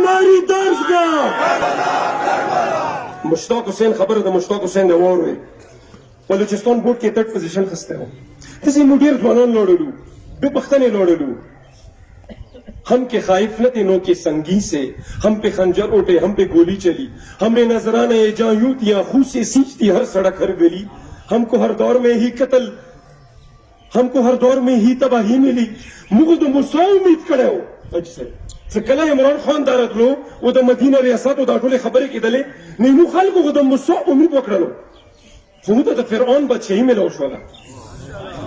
हमारी दर्जगाह। मुश्ताक हुसैन खबर द मुश्ताक हुसैन द वॉर वे बलूचिस्तान बोर्ड के थर्ड पोजीशन खस्ते हो किसी मुडीर जवान लोड़लू बेबख्तने लोड़लू हम के खाइफ न तीनों के संगी से हम पे खंजर उठे हम पे गोली चली हमने नजराना ये जां यूं दिया खून से सींचती हर सड़क हर गली हमको हर दौर में ही कत्ल हमको हर दौर में ही तबाही मिली मुगल तो मुसा उम्मीद करे हो अच्छा कला इमरान खान दारत लो वो द मदीना रियासत वो दाखले खबरें की दले नहीं मुखाल को द मुसा उम्मीद पकड़ लो खुद तो फिरौन बच्चे ही मिलो वाला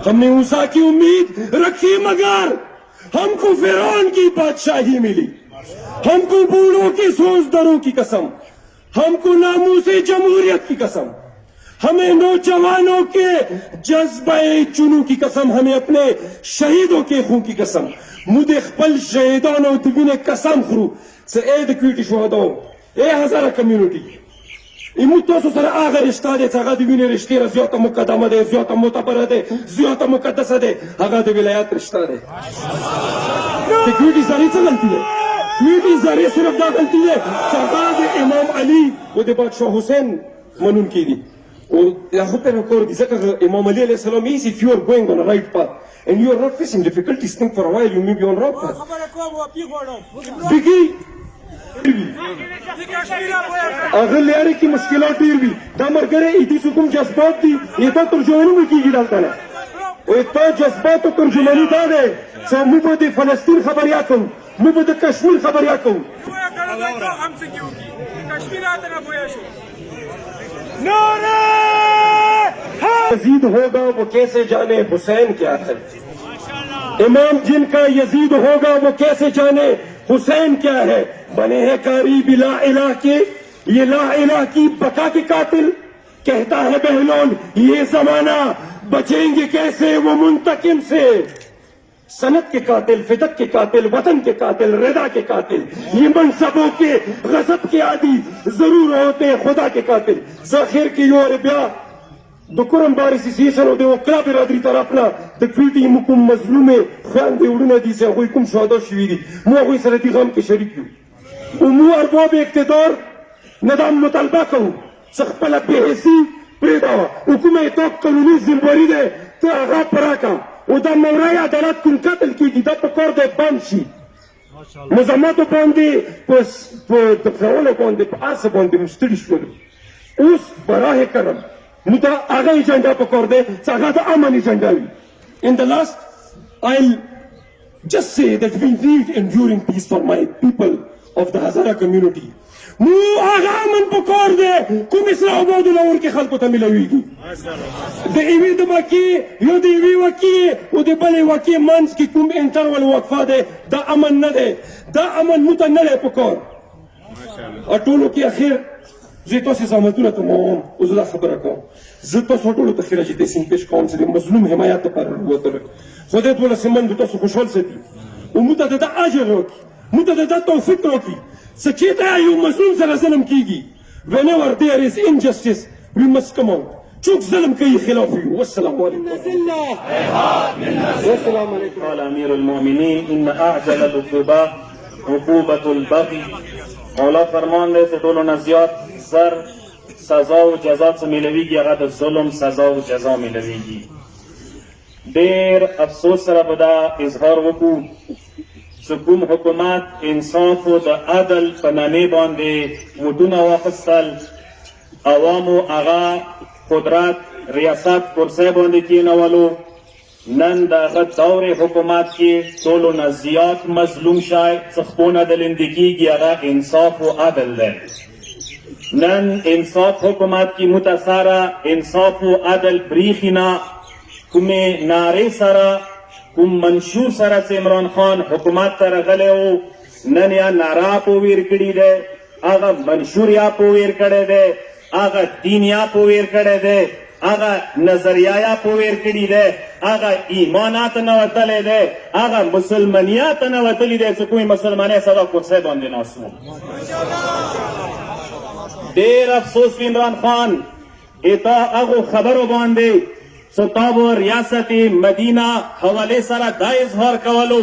हमने मूसा की उम्मीद रखी मगर हमको फिरौन की बादशाही मिली हमको बूढ़ों की सोचदारों की कसम हमको नामूसे जमहूरियत की कसम हमें नौजवानों के जज्बे जुनू की कसम हमें अपने शहीदों के खून की कसम मुदे खपल शहीदानों दिबिने कसम खरू से एद क्यूटी शोहदो ए हजारा कम्युनिटी इमुतो सरा आगर रिश्ता दे सगा दिबिने रिश्ते रजियत मुकद्दम दे जियत मुतबर दे जियत मुकद्दस दे आगा दे विलायत रिश्ता दे क्यूटी सारी से गलती है क्यूटी सारी सिर्फ दा गलती है सगा दे इमाम अली वो दे बादशाह हुसैन मनून की दी وياخذ record ذكر Imam Ali alayhi salam is if you are going on a right path and you are not facing difficulties think for a while you may be on wrong path देखिए अगर लियारे की मुश्किलात ढेर भी दामर करे इतनी सुकुम जज्बात दी ये तो तर्जुमानी में की डालता है वो इतना जज्बात तो तर्जुमानी दा दे सब मुबद फलस्तीन खबर या कहूँ मुबद कश्मीर खबर या कहूँ यजीद होगा वो कैसे जाने हुसैन क्या है इमाम जिनका यजीद होगा वो कैसे जाने हुसैन क्या है बने हैं कारी बिला इलाह के ये ला इलाह की बका के कातिल कहता है बहलोन ये जमाना बचेंगे कैसे वो मुंतकिम से सनत के कातिल फिदक के कातिल वतन के कातिल रदा के कातिल ये मनसबों के गजब के आदि जरूर होते हैं खुदा के कातिल जखीर की योर ब्या दुकुरम बारिश सीसन होते वो क्ला बिरादरी तरफना तकफीटी मुकुम मजलूमे खान दे उड़ना दी से कोई कुम शहादत शवीदी मु कोई सरती गम के शरीक हूं उमू अरबाब इक्तदार नदाम मुतलबा कहूं सखपल बेहसी प्रेदावा हुकुमे तो कानूनी जिम्मेवारी दे तो आगा पराका وده مورايا عدالات كن قتل كي ده بكور ده بامشي مزاماتو باندي بس دفعونه باندي بارس باندي مستري شوال اوس براه کرم مدا آغا ایجنڈا بکور ده ساغا ده امان ایجنڈا in the last I'll just say that we need enduring peace for my people of the Hazara community مو آغا من بکور ده کم اسرا عباد الور کے خلقو تا ملویگی ده ایوی دماکی یو ده ایوی وکی و ده بلی وکی منس کی کم انٹرول وقفا ده ده امن نده ده امن متن نده بکور اٹولو کی اخیر زیتو سی زامتونه تو موام وزلا خبرکو زیتو سوٹولو تخیره جی دیسین پیش کون سی ده مظلوم حمایت پر وطر خودت ولا سمن دو تاسو خوشحال سیدی و متا ده اجر روکی متا ده توفیق روکی سچیتا یو مظلوم سره ظلم کیږي whenever there is injustice we must come out چوک ظلم کوي خلاف یو والسلام علیکم والسلام علیکم قال امیر المؤمنین ان اعجل العقوبات عقوبة البغي مولا فرمان دی چې ټولو نه زیات زر سزا او جزا څه میلویږي هغه د ظلم سزا او جزا میلویږي ډېر افسوس سره به دا اظهار وکړو کوم حکومت انصاف او د عدل په نامې باندې مدونه واخیستل عوامو هغه قدرت ریاست کرسۍ باندې کېنولو نن د هغه دور حکومت کې ټولو نه زیات مظلوم شای څخونه د لندې کېږي هغه انصاف او عدل دی نن انصاف حکومت کې متساره انصاف او عدل بریښي نه کومې نارې سره کوم منشور سره چې عمران خان حکومت ته راغلی و نن یا نارا په ویر کړي دی هغه منشور یا په ویر کړی دی هغه دین یا په ویر کړی دی هغه نظریه یا په ویر کړي دی هغه ایمانات نه وتلی دی هغه مسلمانیات نه وتلی دی چې کومې مسلمانۍ سره کرسۍ باندې ناست و ډېر افسوس عمران خان اتا هغو خبرو باندې ستاب ریاست مدینہ حوالے سره دا اظهار کولو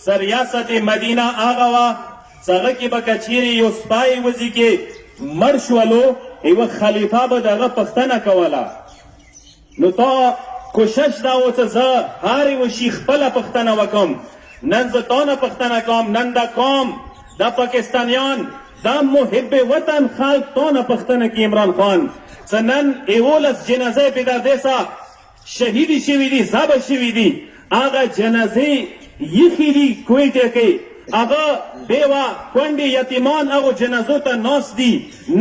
سر ریاست مدینہ آغا وا څنګه کې به کچېرې یو سپای وځي کې مړ شولو یوه خلیفه به د هغه پوښتنه کوله نو تا کوشش دا و چې زه هر یوه شي خپله پوښتنه وکړم نن زه تا نه پوښتنه کوم نن دا قوم دا پاکستانیان دا محب وطن خلک تا نه پوښتنه کوي عمران خان چې نن 11 جنازې په دردیسه شهیدي شوي دي ذبح شوي دي هغه جنازې یخي دي کویټه کې هغه بیوه کونډې یتیمان هغو جنازو ته ناست دي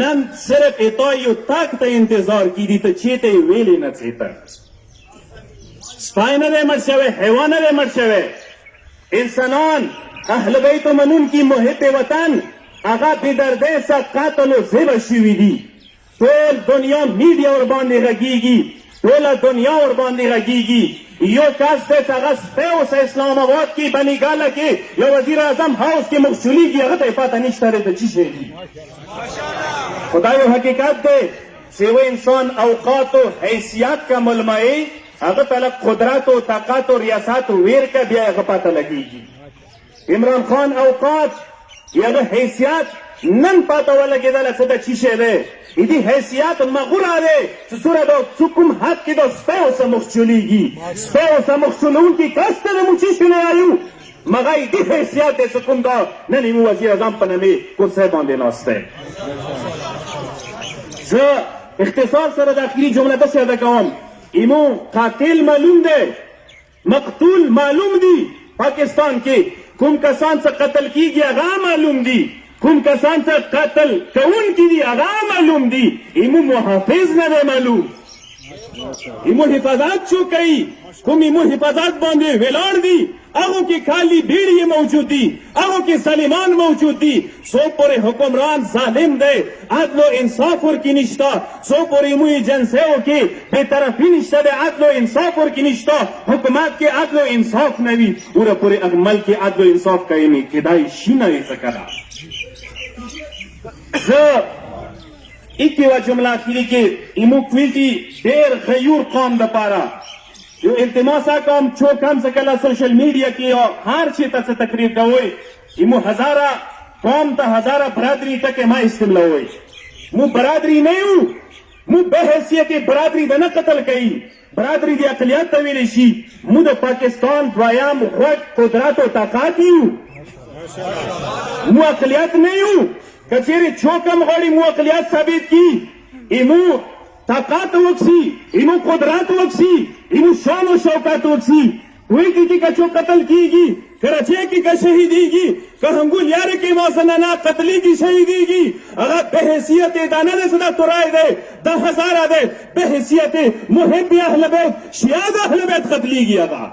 نن صرف اتا یو تګ ته انتظار کیدي ته چېرته یې ویلې نه څېته سپی نه دی مړ شوی حیوان نه دی مړ شوی انسانان اهل بیتو منونکي محب وطن هغه بېدردۍ سه قتل و ذبح شوي دي ټول دنیا میډیا ورباندې غږیږي ټوله دنیا ورباندې غږیږي یو کس دی چې هغه سپی اوسه اسلام آباد کې بنیګاله کې یو وزیر اعظم هاوس کې مخشولیږي هغه ته یې پته نشته دی د څه شی دي خو دا یو حقیقت دی چې یو انسان اوقات و حیثیت کا ملمعی هغه ته لږ قدرت و طاقت و ریاست و ویر که بیا هغه پته لګېږي عمران خان اوقات هغه حیثیت نن پته ولګېدله چې د څه شی دی ایدی حیثیت مغوره دی چې څومره د څو کوم حد کې د سپی اوسه مخچولیږي سپی اوسه مخچولونکي کس ته د مو څه شی نه وایو مګر ایدی حیثیت دی چې کوم دا نن یې وزیر اعظم په نامې کرسۍ باندې ناست دی زه اختصار سره د اخري جمله داسې ادا کوم ایمو قاتل معلوم دی مقتول معلوم دی پاکستان کې کوم کسان څه قتل کیږي هغه معلوم دی کوم کسان څه قتل کوونکي دي هغه معلوم دي ایمو محافظ نه دی معلوم ایمو حفاظت څوک کوي کوم ایمو حفاظت باندې ولاړ دي هغو کې خالی بیړې موجود دي هغو کې سلیمان موجود دي څوک پورې حکمران ظالم دی عدل و انصاف ورکې نشته څوک پورې ایمو ایجنسیو کې بېطرفي نشته دی عدل و انصاف ورکې نشته حکومت کې عدل و انصاف نه وي اوره پورې اګمل کې عدل و انصاف کوي نه کېدای شي نه وي څه کله زه ایک یوه جمله اخري کې ایمو کویلټي ډېر غیور قوم دپاره یو التماس کوم څوک هم څه کله سوشل میډیا کې یا هر شي ته څه تقریر کوئ ایمو هزاره قوم ته هزاره برادري ټکې مه استعمالوئ مو برادري نه یو مو به حیثیت برادري د نه قتل کوي برادري د اقلیت ته ویلی شي مو د پاکستان دویم غوږ قدرت و طاقت یو مو اقلیت نه یو کچېرې څوک هم غواړي مو اقلیت ثابت کي ایمو طاقت وکسي ایمو قدرت وکسي ایمو شان و شوکت وکسي کویټې کې که څوک قتل کیږي کراچۍ کې که شهیدیږي که هنګولیاره کې موزنانه قتلیږي شهیدیږي هغه به حیثیت دا نه دی چې دا تورای دی دا هزاره دی به حیثیت محب اهل بیت شیعه د اهل بیت قتلیږي هغه